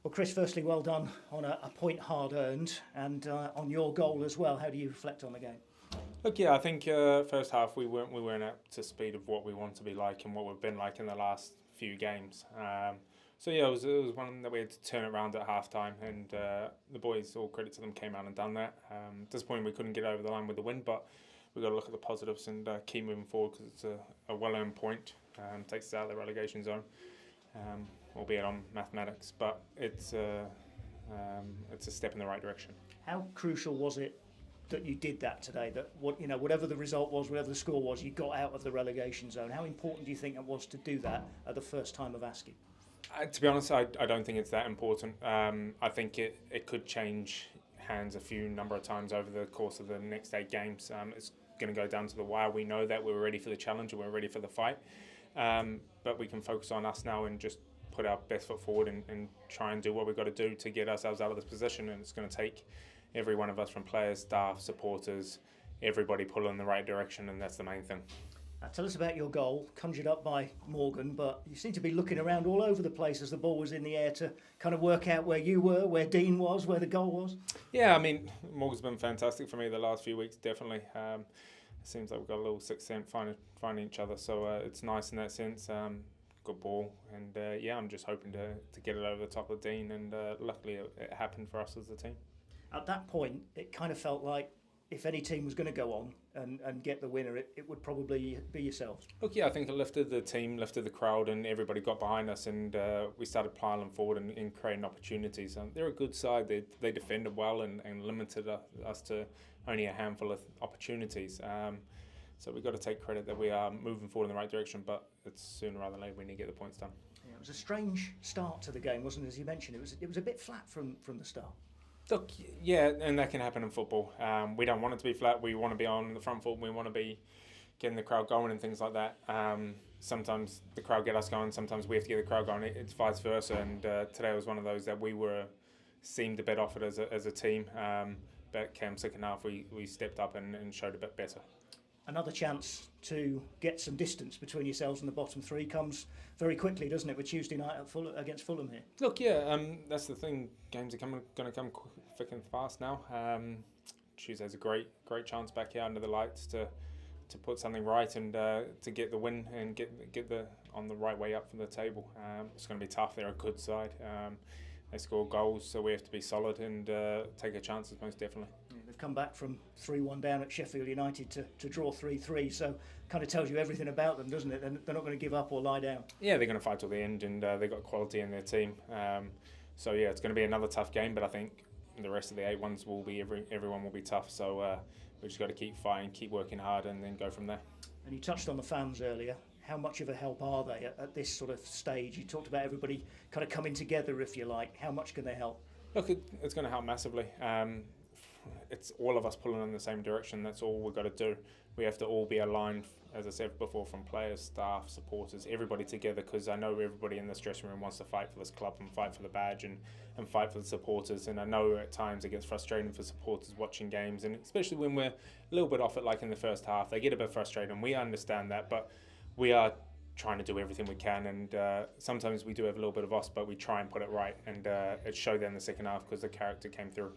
Well, Chris, firstly, well done on a point hard earned and on your goal as well. How do you reflect on the game? Look, yeah, I think first half we weren't up to speed of what we want to be like and what we've been like in the last few games. So yeah, it was one that we had to turn it around at half time, and the boys, all credit to them, came out and done that. Disappointing we couldn't get over the line with the win, but we've got to look at the positives and keep moving forward because it's a well-earned point. Takes us out of the relegation zone, albeit on mathematics, but it's a step in the right direction. How crucial was it that you did that today? That whatever the result was, whatever the score was, you got out of the relegation zone. How important do you think it was to do that at the first time of asking? To be honest, I don't think it's that important. I think it could change hands a few number of times over the course of the next 8 games. It's going to go down to the wire. We know that we're ready for the challenge and we're ready for the fight. But we can focus on us now and just put our best foot forward and try and do what we've got to do to get ourselves out of this position. And it's going to take every one of us, from players, staff, supporters, everybody pulling in the right direction, and that's the main thing. Tell us about your goal, conjured up by Morgan, but you seem to be looking around all over the place as the ball was in the air to kind of work out where you were, where Dean was, where the goal was. Yeah, I mean, Morgan's been fantastic for me the last few weeks, definitely. It seems like we've got a little sixth sense finding each other, so it's nice in that sense. Good ball, and yeah, I'm just hoping to get it over the top of Dean, and luckily it happened for us as a team. At that point, it kind of felt like if any team was going to go on and get the winner, it would probably be yourselves. Look, yeah, I think it lifted the team, lifted the crowd, and everybody got behind us, and we started piling forward and creating opportunities. They're a good side. They defended well and limited us to only a handful of opportunities. So we've got to take credit that we are moving forward in the right direction, but it's sooner rather than later we need to get the points done. Yeah, it was a strange start to the game, wasn't it? As you mentioned, it was a bit flat from the start. Look, yeah, and that can happen in football. We don't want it to be flat. We want to be on the front foot. We want to be getting the crowd going and things like that. Sometimes the crowd get us going. Sometimes we have to get the crowd going. It's vice versa. And today was one of those that seemed a bit off it as a team. But came second half, we stepped up and showed a bit better. Another chance to get some distance between yourselves and the bottom 3 comes very quickly, doesn't it, with Tuesday night against Fulham here? Look, yeah, that's the thing. Games are going to come thick and fast now. Tuesday's a great chance back here under the lights to put something right and to get the win and get the on the right way up from the table. It's going to be tough. They're a good side. They score goals, so we have to be solid and take our chances most definitely. Yeah, they've come back from 3-1 down at Sheffield United to draw 3-3, so kind of tells you everything about them, doesn't it? They're not going to give up or lie down. Yeah, they're going to fight till the end, and they've got quality in their team. So yeah, it's going to be another tough game, but I think the rest of the 8 ones will be everyone will be tough. So we just got to keep fighting, keep working hard, and then go from there. And you touched on the fans earlier. How much of a help are they at this sort of stage? You talked about everybody kind of coming together, if you like. How much can they help? Look, it's going to help massively. It's all of us pulling in the same direction. That's all we've got to do. We have to all be aligned, as I said before, from players, staff, supporters, everybody together, because I know everybody in this dressing room wants to fight for this club and fight for the badge and fight for the supporters. And I know at times it gets frustrating for supporters watching games, and especially when we're a little bit off it, like in the first half, they get a bit frustrated, and we understand that, but we are trying to do everything we can, and sometimes we do have a little bit of us, but we try and put it right, and it showed that in the second half because the character came through.